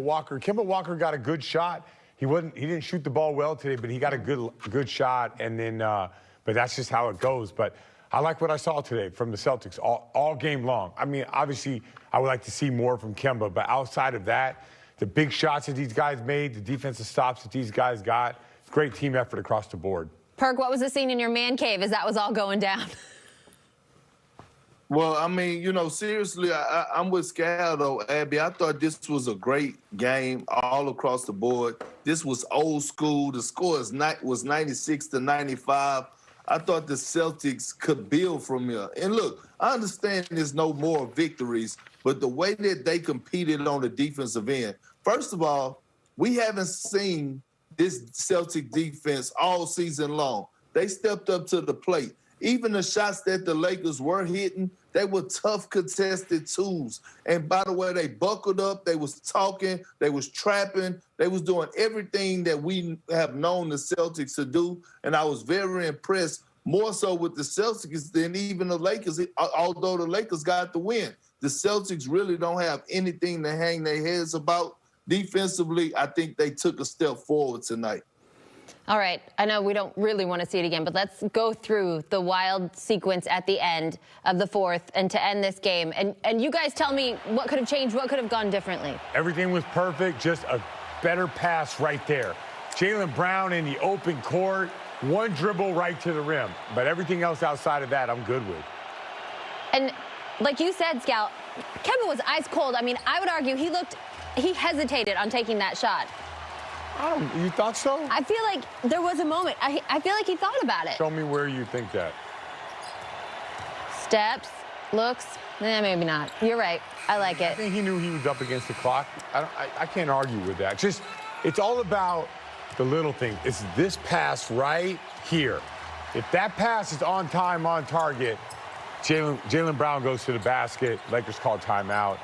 Kemba Walker got a good shot. He didn't shoot the ball well today, but he got a good shot. And then, but that's just how it goes. But I like what I saw today from the Celtics all game long. I mean, obviously, I would like to see more from Kemba, but outside of that, the big shots that these guys made, the defensive stops that these guys got, great team effort across the board. Perk, what was the scene in your man cave as that was all going down? Well, I mean, you know, seriously, I'm with Scal, though, Abby. I thought this was a great game all across the board. This was old school. The score was 96-95. I thought the Celtics could build from here. And look, I understand there's no more victories, but the way that they competed on the defensive end, first of all, we haven't seen this Celtic defense all season long. They stepped up to the plate. Even the shots that the Lakers were hitting, they were tough contested twos. And by the way, they buckled up. They was talking. They was trapping. They was doing everything that we have known the Celtics to do. And I was very impressed, more so with the Celtics than even the Lakers, although the Lakers got the win. The Celtics really don't have anything to hang their heads about. Defensively, I think they took a step forward tonight. All right, I know we don't really want to see it again, but let's go through the wild sequence at the end of the fourth and to end this game. And you guys tell me what could have changed, what could have gone differently. Everything was perfect, just a better pass right there. Jaylen Brown in the open court, one dribble right to the rim. But everything else outside of that, I'm good with. And like you said, Scal, Kemba was ice cold. I mean, I would argue he hesitated on taking that shot. You thought so? I feel like there was a moment. I feel like he thought about it. Show me where you think that. Steps, looks, maybe not. You're right. I like it. I think he knew he was up against the clock. I can't argue with that. Just, it's all about the little things. It's this pass right here. If that pass is on time, on target, Jaylen Brown goes to the basket. Lakers call timeout.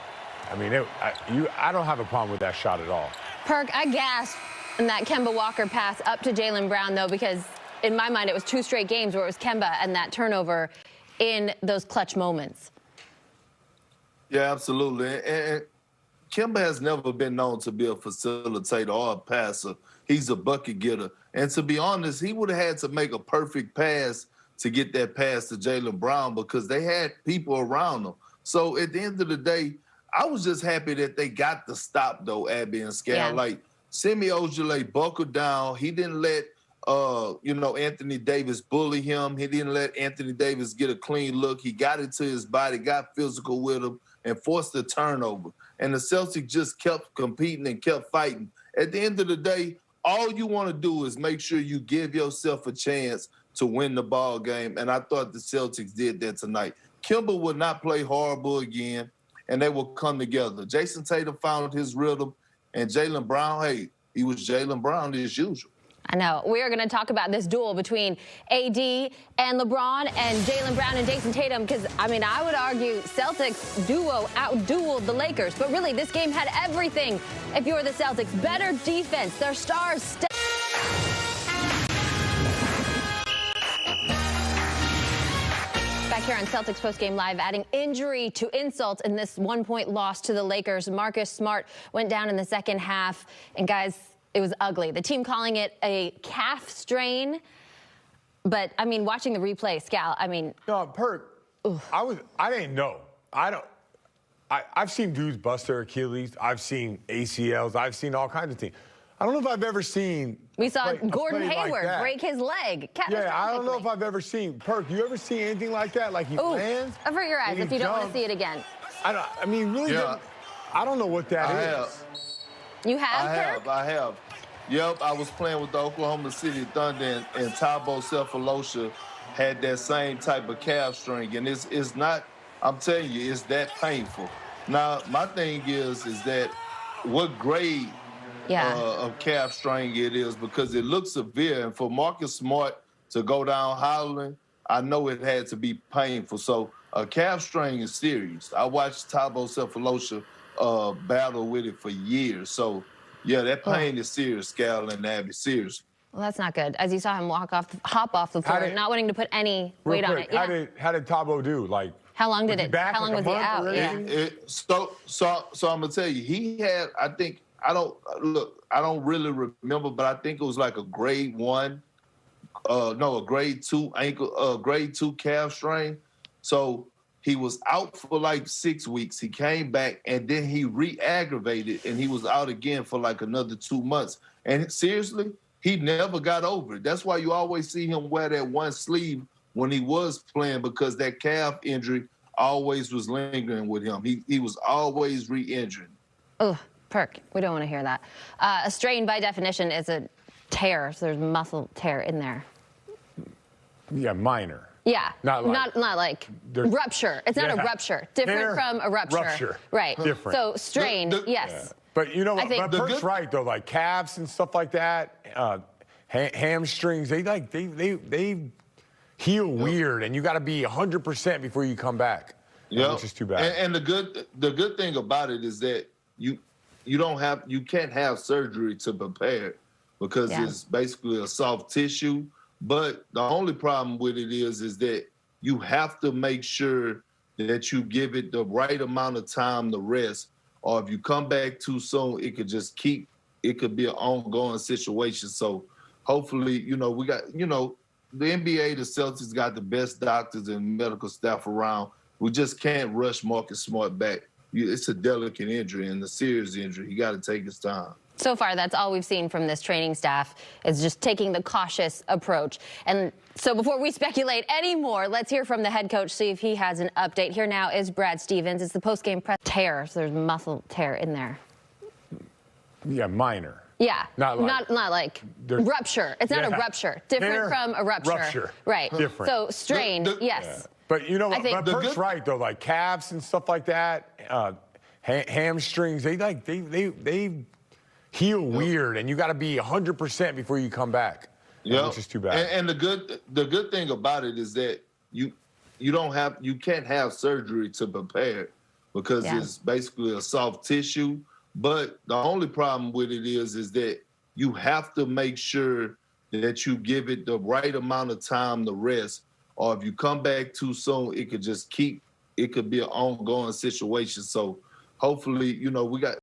I mean, I don't have a problem with that shot at all. Perk, I gasped in that Kemba Walker pass up to Jaylen Brown, though, because in my mind it was 2 straight games where it was Kemba and that turnover in those clutch moments. Yeah, absolutely. And Kemba has never been known to be a facilitator or a passer. He's a bucket getter. And to be honest, he would have had to make a perfect pass to get that pass to Jaylen Brown because they had people around him. So at the end of the day, I was just happy that they got the stop, though, Abby and Scal. Yeah. Like, Semi Ojeleye buckled down. He didn't let, Anthony Davis bully him. He didn't let Anthony Davis get a clean look. He got into his body, got physical with him, and forced the turnover. And the Celtics just kept competing and kept fighting. At the end of the day, all you want to do is make sure you give yourself a chance to win the ball game. And I thought the Celtics did that tonight. Kemba would not play horrible again, and they will come together. Jason Tatum found his rhythm, and Jaylen Brown, hey, he was Jaylen Brown as usual. I know. We are going to talk about this duel between AD and LeBron and Jaylen Brown and Jason Tatum because, I mean, I would argue Celtics duo out-dueled the Lakers. But really, this game had everything if you're the Celtics. Better defense. Their stars Back here on Celtics Postgame Live, adding injury to insult in this 1-point loss to the Lakers. Marcus Smart went down in the second half. And, guys, it was ugly. The team calling it a calf strain. But, I mean, watching the replay, Scal, I mean. No, Perk, I didn't know. I've seen dudes bust their Achilles. I've seen ACLs. I've seen all kinds of things. I don't know if I've ever seen. We saw Gordon Hayward break his leg. Yeah, I don't know if I've ever seen. Perk, you ever seen anything like that? Like he lands? Avert your eyes if you don't want to see it again. I mean, really, yeah. I don't know what that is. You have, Perk? I have. Yep, I was playing with the Oklahoma City Thunder, and Thabo Sefolosha had that same type of calf strain. And it's not, I'm telling you, it's that painful. Now, my thing is that what grade of calf strain it is, because it looks severe. And for Marcus Smart to go down hollering, I know it had to be painful. So a calf strain is serious. I watched Thabo Sefolosha battle with it for years. So, yeah, that pain is serious, Scal and Abby, serious. Well, that's not good. As you saw him hop off the floor, not wanting to put any weight on it. Yeah. How did Thabo do? Like, how long did it? How long was he out? Yeah. So I'm gonna tell you, he had, I think, I don't really remember, but I think it was like a grade 1, no, a grade 2 ankle, grade 2 calf strain. So he was out for like 6 weeks. He came back and then he re-aggravated and he was out again for like another 2 months. And seriously, he never got over it. That's why you always see him wear that one sleeve when he was playing, because that calf injury always was lingering with him. He was always re-injuring. Oh, Perk, we don't want to hear that. A strain by definition is a tear, so there's muscle tear in there. Yeah, minor. Yeah, not like rupture. It's not a rupture. Different from a rupture. Rupture. Right. Different. So strain, yes. Yeah. But you know what? But Perk's right though. Like calves and stuff like that, hamstrings. They heal weird, and you got to be 100% before you come back. Yeah, which is too bad. And the good thing about it is that you can't have surgery to prepare it, because it's basically a soft tissue. But the only problem with it is that you have to make sure that you give it the right amount of time to rest, or if you come back too soon, it could be an ongoing situation. So hopefully, we got, the NBA, the Celtics got the best doctors and medical staff around. We just can't rush Marcus Smart back. It's a delicate injury and a serious injury. You got to take his time. So far, that's all we've seen from this training staff, is just taking the cautious approach. And so before we speculate anymore, let's hear from the head coach, see if he has an update. Here now is Brad Stevens. It's the post-game press. Tear, so there's muscle tear in there. Yeah, minor. Yeah, not like rupture. It's not a rupture. Different from a rupture. Rupture. Right. Different. So strain, yes. Yeah. But you know what? But Perk's right though. Like calves and stuff like that, hamstrings. They heal weird, and you got to be 100% before you come back. Yeah, which is too bad. And the good thing about it is that you can't have surgery to prepare it, because it's basically a soft tissue. But the only problem with it is that you have to make sure that you give it the right amount of time to rest, or if you come back too soon, it could be an ongoing situation. So hopefully, we got,